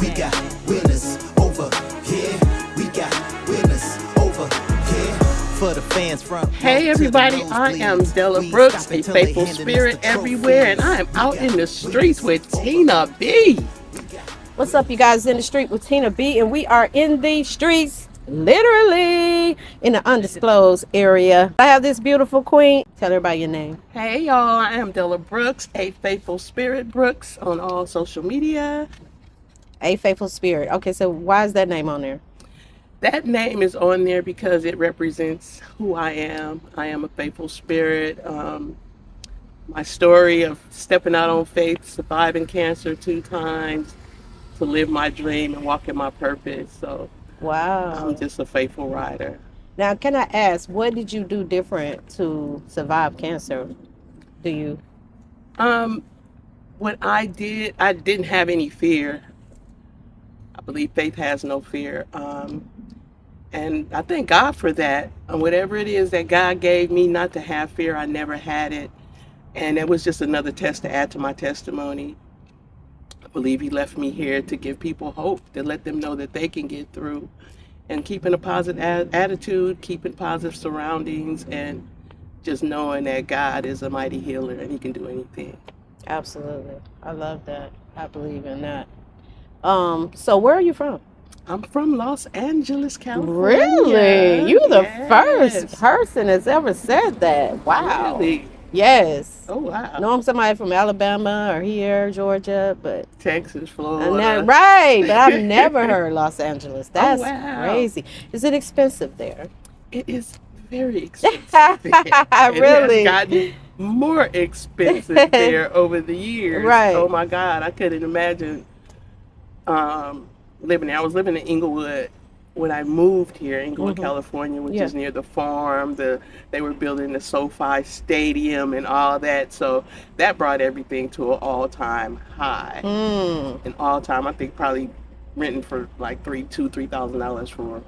We got winners over here. We got winners over here. For the fans from Hey everybody, I am Della Brooks, a faithful spirit everywhere, and I am out in the streets with Tina B. What's up, you guys? In the street with Tina B, and we are in the streets, literally in the undisclosed area. I have this beautiful queen. Tell everybody your name. Hey y'all, I am Della Brooks, a faithful spirit Brooks on all social media. A faithful spirit. Okay, so why is that name on there? That name is on there because it represents who I am. I am a faithful spirit. My story of stepping out on faith, surviving cancer 2 times, to live my dream and walk in my purpose. So Wow. I'm just a faithful rider. Now, can I ask, what did you do different to survive cancer? Do you? What I did, I didn't have any fear. I believe faith has no fear. And I thank God for that. Whatever it is that God gave me not to have fear, I never had it. And it was just another test to add to my testimony. I believe He left me here to give people hope, to let them know that they can get through. And keeping a positive attitude, keeping positive surroundings, and just knowing that God is a mighty healer and He can do anything. Absolutely. I love that. I believe in that. So where are you from? I'm from Los Angeles, California. Really? You the Yes. first person that's ever said that. Wow. Really? Yes. Oh, wow. I know I'm somebody from Alabama or here, Georgia, but Texas, Florida. and that, right, but I've never heard Los Angeles. That's wow. crazy. Is it expensive there? It is very expensive. It Really? has gotten more expensive there over the years. Right. Oh my God, I couldn't imagine living there. I was living in Inglewood when I moved here, Inglewood, California, which Yeah. is near the farm. They were building the SoFi Stadium and all that, so that brought everything to an all-time high. An all-time, I think probably renting for like $3,000 for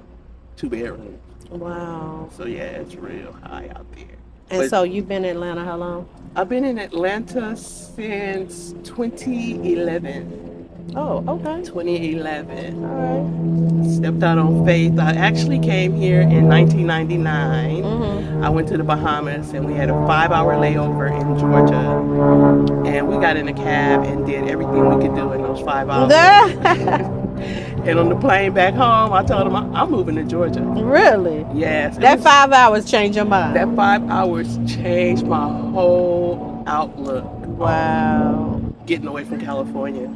2 bedrooms. Wow. So yeah, it's real high out there. And But so you've been in Atlanta how long? I've been in Atlanta since 2011. Oh, okay. 2011. All right. Stepped out on faith. I actually came here in 1999. I went to the Bahamas and we had a 5-hour layover in Georgia. And we got in a cab and did everything we could do in those 5 hours. And on the plane back home, I told them I'm moving to Georgia. Really? Yes. That 5 hours changed your mind? That 5 hours changed my whole outlook. Wow. Getting away from California.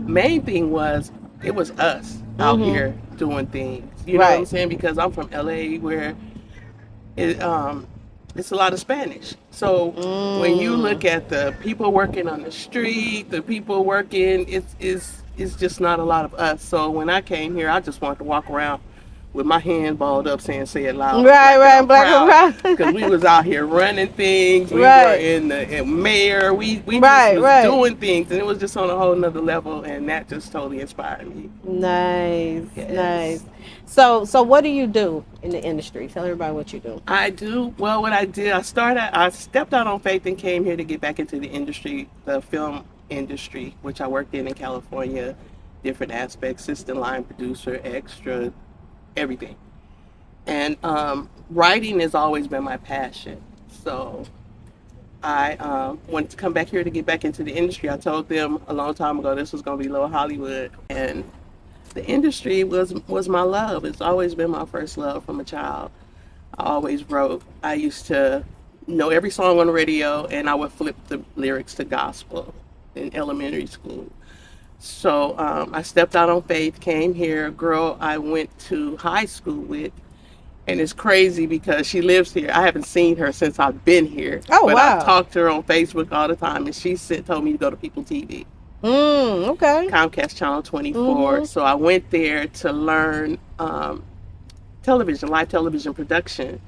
Main thing was, it was us out here doing things. You know what I'm saying? Because I'm from LA where it's a lot of Spanish. So when you look at the people working on the street, the people working, it's just not a lot of us. So when I came here, I just wanted to walk around with my hand balled up saying, say it loud. Right, black and proud. Because we was out here running things. We Right. were in the mayor. We Right, just was right. doing things. And it was just on a whole nother level. And that just totally inspired me. Nice, Yes. nice. So what do you do in the industry? Tell everybody what you do. I do. Well, what I did, I stepped out on faith and came here to get back into the industry, the film industry, which I worked in California, different aspects, assistant line producer, extra, everything. And writing has always been my passion. So I wanted to come back here to get back into the industry. I told them a long time ago this was going to be Little Hollywood. And the industry was my love. It's always been my first love from a child. I always wrote. I used to know every song on the radio, and I would flip the lyrics to gospel in elementary school. So I stepped out on faith, came here. A girl I went to high school with, and it's crazy because she lives here. I haven't seen her since I've been here. Oh, but wow. I talk to her on Facebook all the time, and she told me to go to People TV. Okay. Comcast Channel 24. So I went there to learn television, live television production.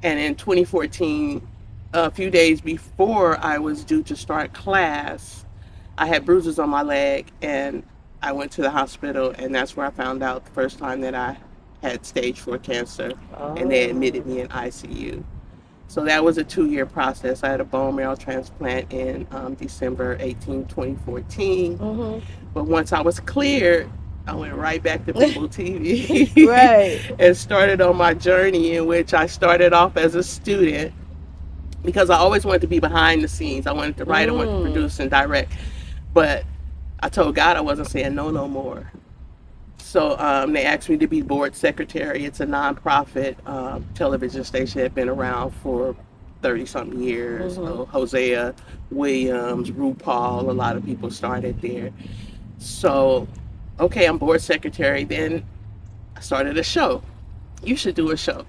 And in 2014, a few days before I was due to start class, I had bruises on my leg and I went to the hospital, and that's where I found out the first time that I had stage 4 cancer, and they admitted me in ICU. So that was a 2-year process. I had a bone marrow transplant in December 18, 2014. But once I was cleared, I went right back to People TV Right. and started on my journey, in which I started off as a student because I always wanted to be behind the scenes. I wanted to write, I wanted to produce and direct. But I told God I wasn't saying no more. So they asked me to be board secretary. It's a nonprofit television station that had been around for 30-something years. So Hosea, Williams, RuPaul, a lot of people started there. So, okay, I'm board secretary. Then I started a show. You should do a show.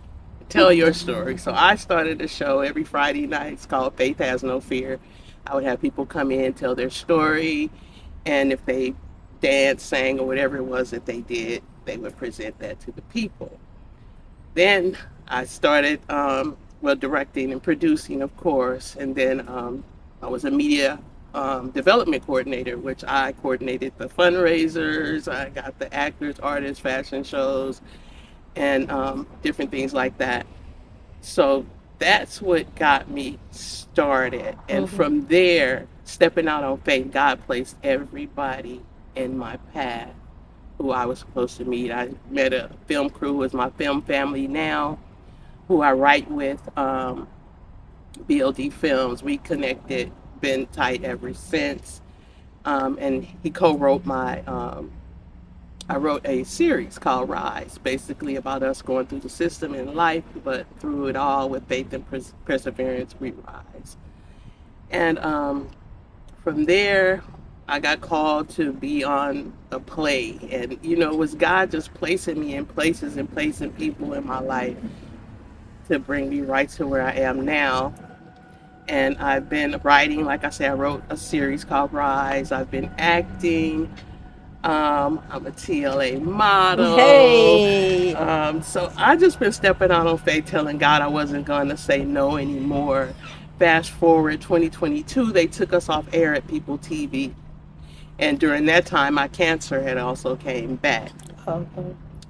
Tell your story. So I started a show every Friday night. It's called Faith Has No Fear. I would have people come in, tell their story, and if they danced, sang, or whatever it was that they did, they would present that to the people. Then I started, directing and producing, of course, and then I was a media development coordinator, which I coordinated the fundraisers, I got the actors, artists, fashion shows, and different things like that. So that's what got me started. And from there, stepping out on faith, God placed everybody in my path who I was supposed to meet. I met a film crew who is my film family now, who I write with, BLD Films. We connected, been tight ever since. And he co-wrote I wrote a series called Rise, basically about us going through the system in life, but through it all with faith and perseverance, we rise. And from there, I got called to be on a play. And, it was God just placing me in places and placing people in my life to bring me right to where I am now. And I've been writing, like I said, I wrote a series called Rise. I've been acting. I'm a TLA model. Hey. So I just been stepping out on faith, telling God I wasn't going to say no anymore. Fast forward 2022, they took us off air at People TV. And during that time, my cancer had also came back.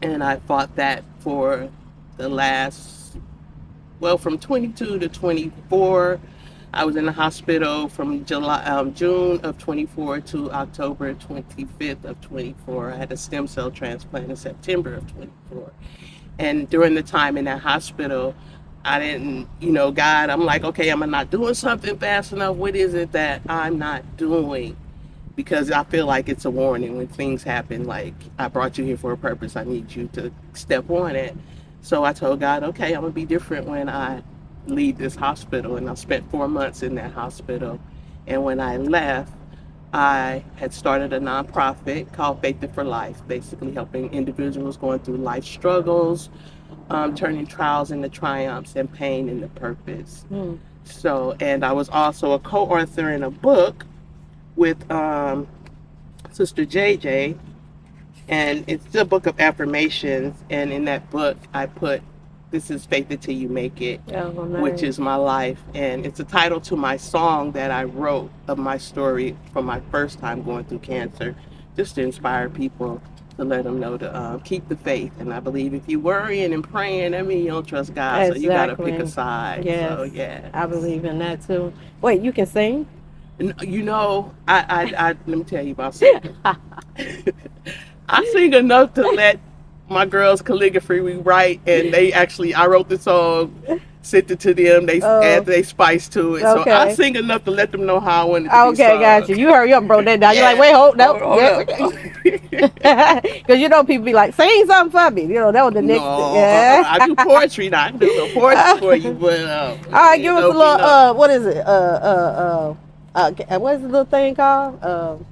And I fought that for the last, from 22 to 24. I was in the hospital from June of 24 to October 25th of 24. I had a stem cell transplant in September of 24. And during the time in that hospital, I didn't, God, I'm like, okay, am I not doing something fast enough? What is it that I'm not doing? Because I feel like it's a warning when things happen, like, I brought you here for a purpose. I need you to step on it. So I told God, okay, I'm going to be different when I leave this hospital. And I spent 4 months in that hospital. And when I left, I had started a nonprofit called Faith for Life, basically helping individuals going through life struggles, turning trials into triumphs and pain into purpose. So, and I was also a co-author in a book with Sister JJ, and it's a book of affirmations. And in that book, I put, "This is faith until you make it," which is my life. And it's a title to my song that I wrote of my story from my first time going through cancer, just to inspire people, to let them know to keep the faith. And I believe if you worrying and praying, that means you don't trust God. Exactly. So you got to pick a side. Yes. So, yeah. I believe in that too. Wait, you can sing? I let me tell you about singing. I sing enough to let my girls calligraphy rewrite, and I wrote the song, sent it to them. They add their spice to it. Okay. So I sing enough to let them know how I want it to be Okay, sung. got you. You hurry up and broke that down. Yeah. You're like, wait, hold up. Hold up. Because people be like, sing something for me. That was the next thing. Yeah. I do poetry now. I can do a little poetry for you, but all right, give us a little. What is it? What is the little thing called?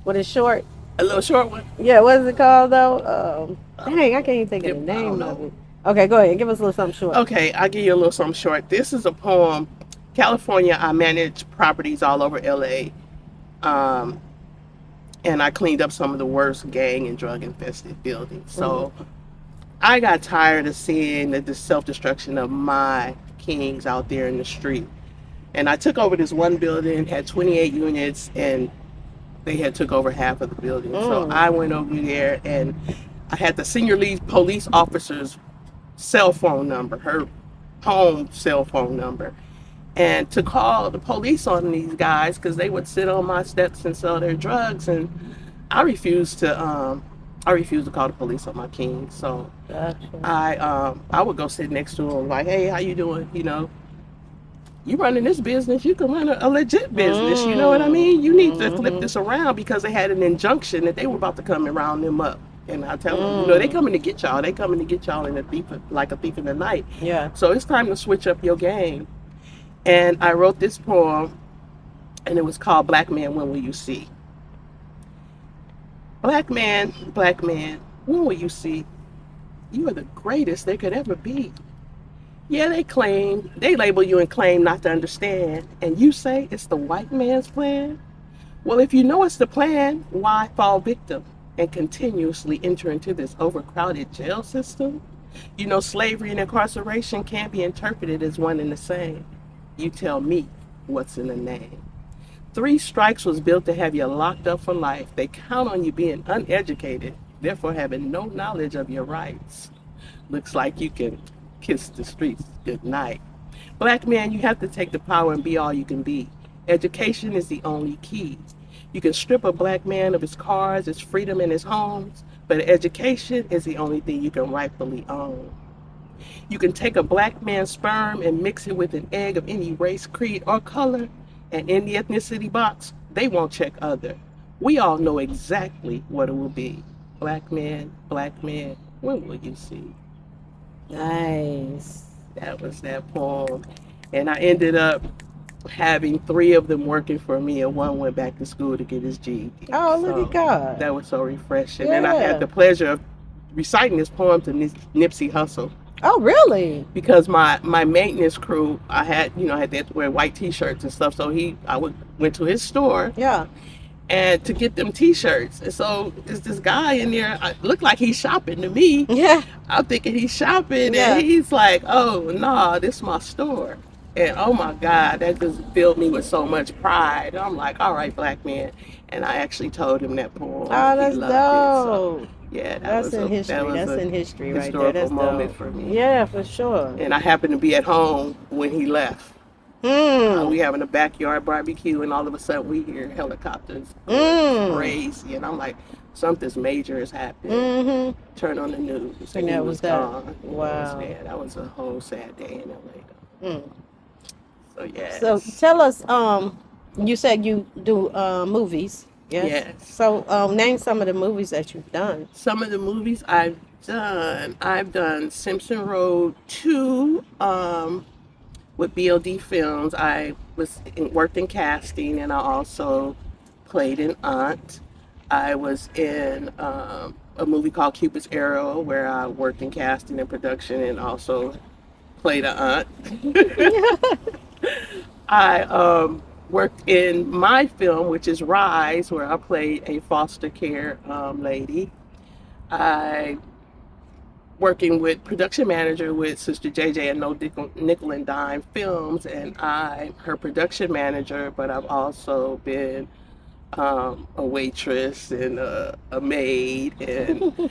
What is short? A little short one. Yeah, what is it called though? Dang, I can't even think of the name of it. Okay, go ahead. Give us a little something short. Okay, I'll give you a little something short. This is a poem. California, I manage properties all over LA. And I cleaned up some of the worst gang and drug infested buildings. So I got tired of seeing the self-destruction of my kings out there in the street. And I took over this one building, had 28 units, and they had took over half of the building. So I went over there, and I had the senior lead police officer's cell phone number, her home cell phone number, and to call the police on these guys because they would sit on my steps and sell their drugs. And I refused to I refuse to call the police on my king. So Gotcha. I would go sit next to him like, hey, how you doing? You know, you running this business, you can run a legit business. You know what I mean? You need to flip this around because they had an injunction that they were about to come and round them up. And I tell them, you know, they coming to get y'all. They coming to get y'all in like a thief in the night. Yeah. So it's time to switch up your game. And I wrote this poem, and it was called Black Man, When Will You See? Black man, when will you see? You are the greatest there could ever be. Yeah, they label you and claim not to understand. And you say it's the white man's plan? Well, if you know it's the plan, why fall victim and continuously enter into this overcrowded jail system? You know, slavery and incarceration can't be interpreted as one and the same. You tell me what's in the name. 3 strikes was built to have you locked up for life. They count on you being uneducated, therefore having no knowledge of your rights. Looks like you can kiss the streets good night. Black man, you have to take the power and be all you can be. Education is the only key. You can strip a black man of his cars, his freedom, and his homes, but education is the only thing you can rightfully own. You can take a black man's sperm and mix it with an egg of any race, creed, or color, and in the ethnicity box, they won't check other. We all know exactly what it will be. Black man, when will you see? Nice. That was that poem. And I ended up having 3 of them working for me, and 1 went back to school to get his GED. Oh, look at God. That was so refreshing. Yeah. And I had the pleasure of reciting this poem to Nipsey Hussle. Oh, really? Because my maintenance crew, I had to wear white T-shirts and stuff. So went to his store. Yeah. And to get them T-shirts. And so there's this guy in there. It looked like he's shopping to me. Yeah. I'm thinking he's shopping, Yeah. and he's like, "Oh no, this is my store." And oh my God, that just filled me with so much pride. And I'm like, "All right, black man." And I actually told him that poem. Oh, that's He dope. loved it. So, yeah, That's in history. That's in history right there. That's historical moment dope. for me. Yeah, for sure. And I happened to be at home when he left. We having a backyard barbecue, and all of a sudden we hear helicopters going crazy, and I'm like, something's major is happening. Turn on the news, And he that was that. gone. Wow. Yeah, that was a whole sad day in LA. So yeah. So tell us, you said you do movies. Yes. Yes. So name some of the movies that you've done. Some of the movies I've done Simpson Road 2 with BLD Films. I worked in casting, and I also played an aunt. I was in a movie called Cupid's Arrow, where I worked in casting and production and also played an aunt. I worked in my film, which is Rise, where I played a foster care lady. I working with production manager with Sister JJ and No Nickel and Dime Films, and I'm her production manager, but I've also been a waitress and a maid, and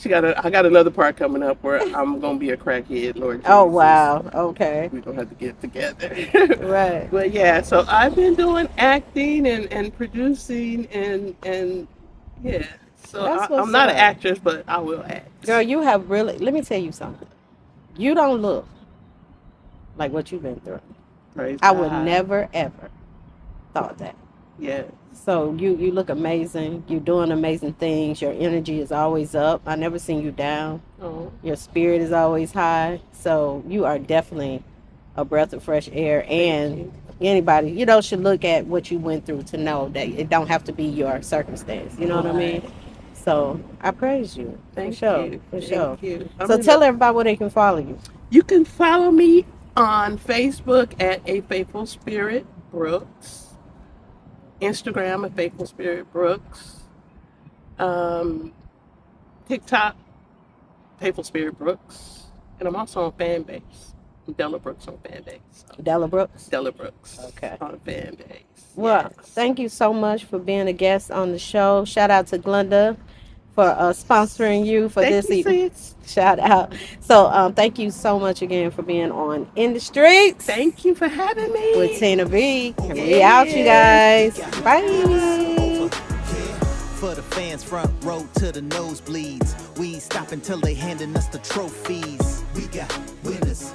I got another part coming up where I'm gonna be a crackhead, Lord Jesus. Oh, wow. Okay. We don't have to get together. Right. But yeah, so I've been doing acting and producing and yeah. So I'm not an actress, but I will act. Girl, you have really, let me tell you something. You don't look like what you've been through. Praise I God. would never, ever thought that. Yeah. So you look amazing. You're doing amazing things. Your energy is always up. I never seen you down. Oh. Your spirit is always high. So you are definitely a breath of fresh air. And anybody, should look at what you went through to know that it don't have to be your circumstance. You know what I mean? So I praise you. Thank for you. For Thank sure. you. So tell everybody where they can follow you. You can follow me on Facebook at A Faithful Spirit Brooks, Instagram at Faithful Spirit Brooks, TikTok, Faithful Spirit Brooks, and I'm also on Fanbase. Della Brooks on Fanbase. Della Brooks? Della Brooks. Okay. On Fanbase. Well, Yes. thank you so much for being a guest on the show. Shout out to Glenda for sponsoring you for Thank this you, evening. sis. Shout out. So thank you so much again for being on In the Streets Thank you for having me. with Tina B. And we out, you guys. Bye. For the fans, front row to the nosebleeds. We ain't stopping till they handing us the trophies. We got winners